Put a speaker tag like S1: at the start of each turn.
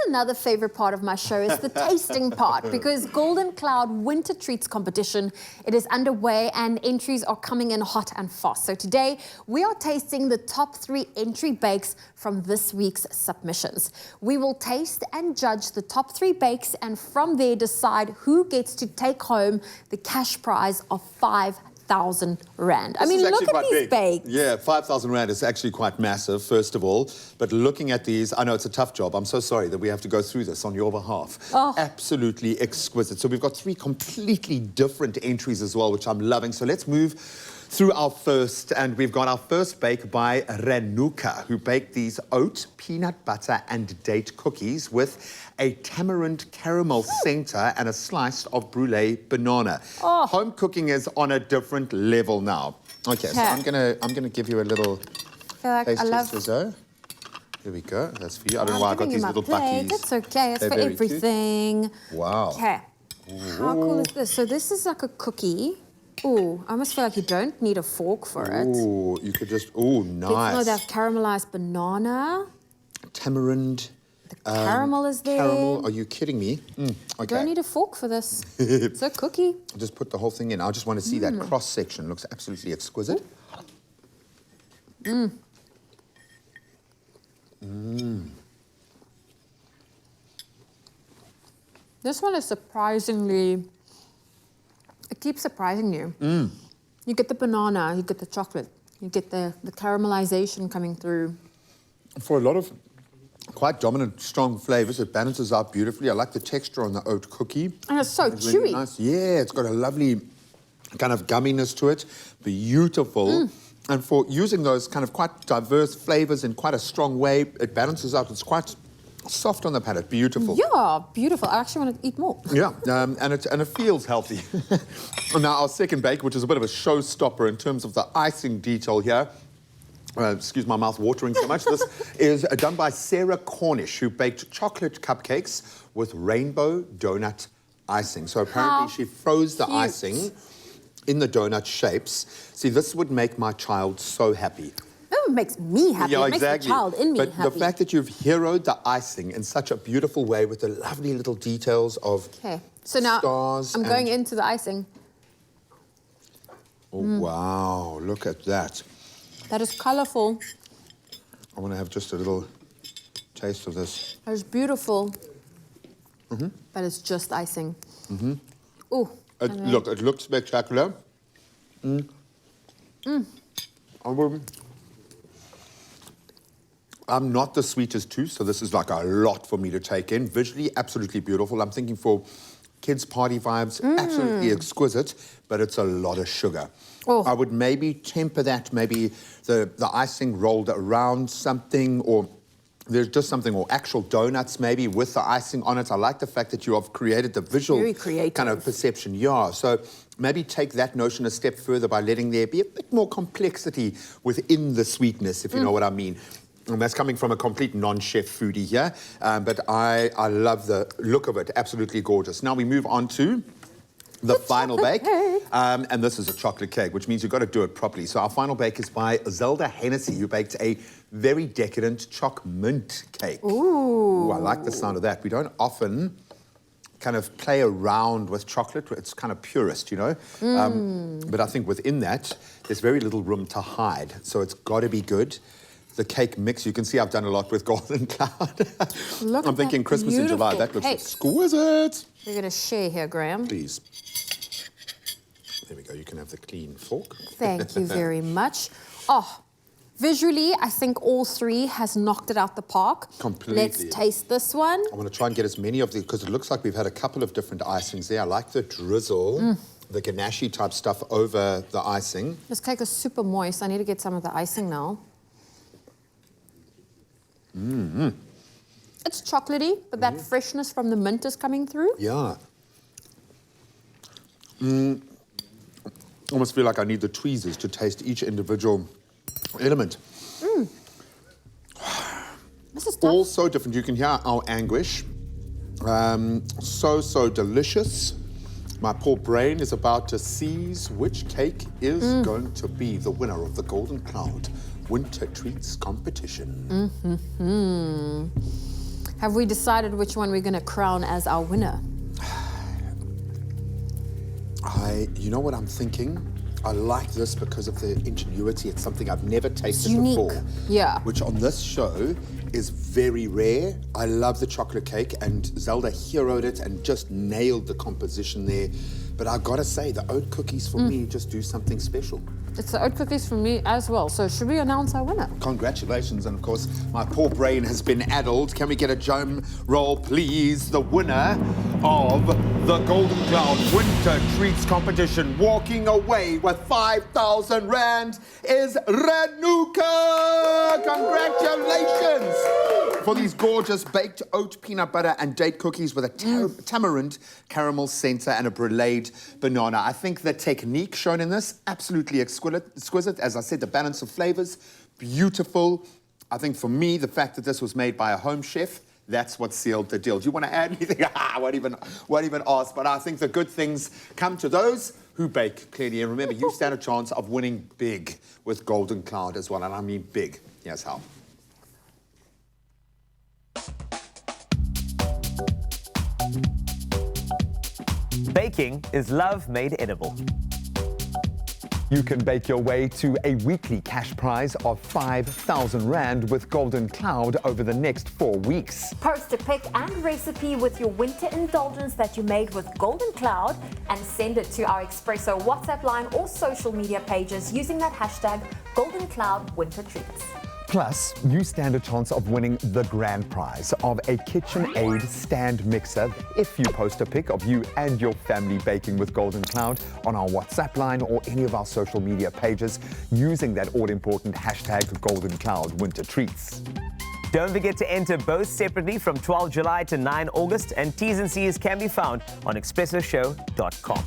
S1: another favorite part of my show is the tasting part, because Golden Cloud Winter Treats competition, it is underway and entries are coming in hot and fast. So today we are tasting the top 3 entry bakes from this week's submissions. We will taste and judge the top 3 bakes and from there decide who gets to take home the cash prize of 5,000 Rand. I mean, look at these bakes.
S2: Yeah, 5,000 Rand is actually quite massive, first of all. But looking at these, I know it's a tough job. I'm so sorry that we have to go through this on your behalf.
S1: Oh.
S2: Absolutely exquisite. So we've got 3 completely different entries as well, which I'm loving. So let's move through our first, and we've got our first bake by Renuka, who baked these oat, peanut butter and date cookies with a tamarind caramel center and a slice of brulee banana.
S1: Oh.
S2: Home cooking is on a different level now. Okay, so I'm gonna give you a little taste test as though. Here we go. That's for you. I don't know why I got these little buckies.
S1: It's okay. It's for everything.
S2: Cute. Wow.
S1: Okay. How cool is this? So this is like a cookie. Ooh, I almost feel like you don't need a fork for it.
S2: Ooh, you could just, ooh, nice.
S1: It's that caramelized banana.
S2: Tamarind.
S1: The caramel is there.
S2: Caramel, are you kidding me? Okay.
S1: You don't need a fork for this. It's a cookie.
S2: I'll just put the whole thing in. I just want to see that cross section. Looks absolutely exquisite.
S1: This one is surprisingly, it keeps surprising you. You get the banana, you get the chocolate, you get the caramelization coming through.
S2: For a lot of quite dominant, strong flavors, it balances out beautifully. I like the texture on the oat cookie.
S1: And it's so chewy.
S2: Really nice. Yeah, it's got a lovely kind of gumminess to it. Beautiful. And for using those kind of quite diverse flavors in quite a strong way, it balances out. It's quite soft on the palate. Beautiful.
S1: Yeah, beautiful. I actually want to eat more.
S2: Yeah, and it feels healthy. Now, our second bake, which is a bit of a showstopper in terms of the icing detail here. Excuse my mouth watering so much. This is done by Sarah Cornish, who baked chocolate cupcakes with rainbow donut icing. So apparently she froze the icing in the donut shapes. See, this would make my child so happy.
S1: It makes me happy.
S2: Yeah,
S1: it makes the child in me
S2: but
S1: happy.
S2: the fact that you've heroed the icing in such a beautiful way with the lovely little details of
S1: so now
S2: stars.
S1: I'm going into the icing.
S2: Oh, wow, look at that.
S1: That is colorful.
S2: I want to have just a little taste of this.
S1: That is beautiful. But it's just icing. Ooh.
S2: Look, it looks spectacular. I'm not the sweetest tooth, so this is like a lot for me to take in. Visually, absolutely beautiful. I'm thinking for kids' party vibes, absolutely exquisite, but it's a lot of sugar.
S1: Oh.
S2: I would maybe temper that, maybe the icing rolled around something, or there's just something, or actual donuts maybe with the icing on it. I like the fact that you have created the visual kind of perception. Yeah, so maybe take that notion a step further by letting there be a bit more complexity within the sweetness, if you know what I mean. And that's coming from a complete non-chef foodie here, but I love the look of it. Absolutely gorgeous. Now we move on to the final bake, and this is a chocolate cake, which means you've got to do it properly. So our final bake is by Zelda Hennessy, who baked a very decadent choc mint cake. Ooh, I like the sound of that. We don't often kind of play around with chocolate. It's kind of purist, you know. But I think within that, there's very little room to hide. So it's got to be good. The cake mix, you can see I've done a lot with Golden Cloud. I'm thinking Christmas in July. That looks exquisite.
S1: We're going to share here, Graham.
S2: Please. There we go. You can have the clean fork.
S1: Thank you very much. Oh, visually, I think all 3 has knocked it out the park.
S2: Completely.
S1: Let's taste this one.
S2: I want to try and get as many of these, because it looks like we've had a couple of different icings there. I like the drizzle, the ganache type stuff over the icing.
S1: This cake is super moist. I need to get some of the icing now. It's chocolatey, but that freshness from the mint is coming through.
S2: Yeah. Almost feel like I need the tweezers to taste each individual element.
S1: This is tough.
S2: All so different. You can hear our anguish. So delicious. My poor brain is about to seize which cake is going to be the winner of the Golden Cloud Winter Treats competition.
S1: Have we decided which one we're going to crown as our winner?
S2: You know what I'm thinking? I like this because of the ingenuity. It's something I've never tasted
S1: unique.
S2: before.
S1: Yeah.
S2: Which on this show is very rare. I love the chocolate cake, and Zelda heroed it and just nailed the composition there. But I gotta say, the oat cookies for me just do something special.
S1: It's the oat cookies for me as well. So should we announce our winner?
S2: Congratulations, and of course, my poor brain has been addled. Can we get a drum roll, please? The winner of the Golden Cloud Winter Treats Competition, walking away with 5,000 Rand, is Renuka! Congratulations! For these gorgeous baked oat peanut butter and date cookies with a tamarind caramel center and a bruleed banana. I think the technique shown in this, absolutely exquisite. As I said, the balance of flavors, beautiful. I think for me, the fact that this was made by a home chef, that's what sealed the deal. Do you want to add anything? I won't even ask, but I think the good things come to those who bake, clearly. And remember, you stand a chance of winning big with Golden Cloud as well, and I mean big. Here's how.
S3: Baking is love made edible.
S4: You can bake your way to a weekly cash prize of 5,000 Rand with Golden Cloud over the next 4 weeks.
S5: Post a pic and recipe with your winter indulgence that you made with Golden Cloud and send it to our Expresso WhatsApp line or social media pages using that hashtag Golden Cloud Winter Treats.
S4: Plus, you stand a chance of winning the grand prize of a KitchenAid stand mixer if you post a pic of you and your family baking with Golden Cloud on our WhatsApp line or any of our social media pages using that all-important hashtag Golden Cloud Winter Treats.
S3: Don't forget to enter both separately from 12 July to 9 August, and T's and C's can be found on expressoshow.com.